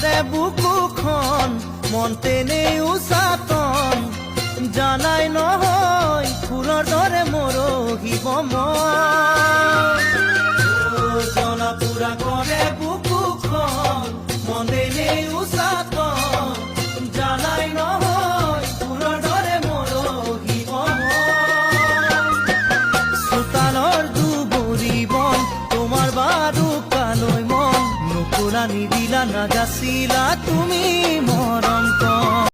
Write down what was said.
কৰে বুকুখন মন তেনেই উচাতন জানাই নহয় ফুলৰ দৰে মৰহিব মন জ্বলা পুৰা কৰে বুকুখন মন তেনেই উচাতন জানাই নহয় ফুলৰ দৰে মৰহিব মন চোতালৰ দুবৰি বন তোমাৰ বাৰুকালৈ মন নুকুৰা নিদিলা নাযাচিলা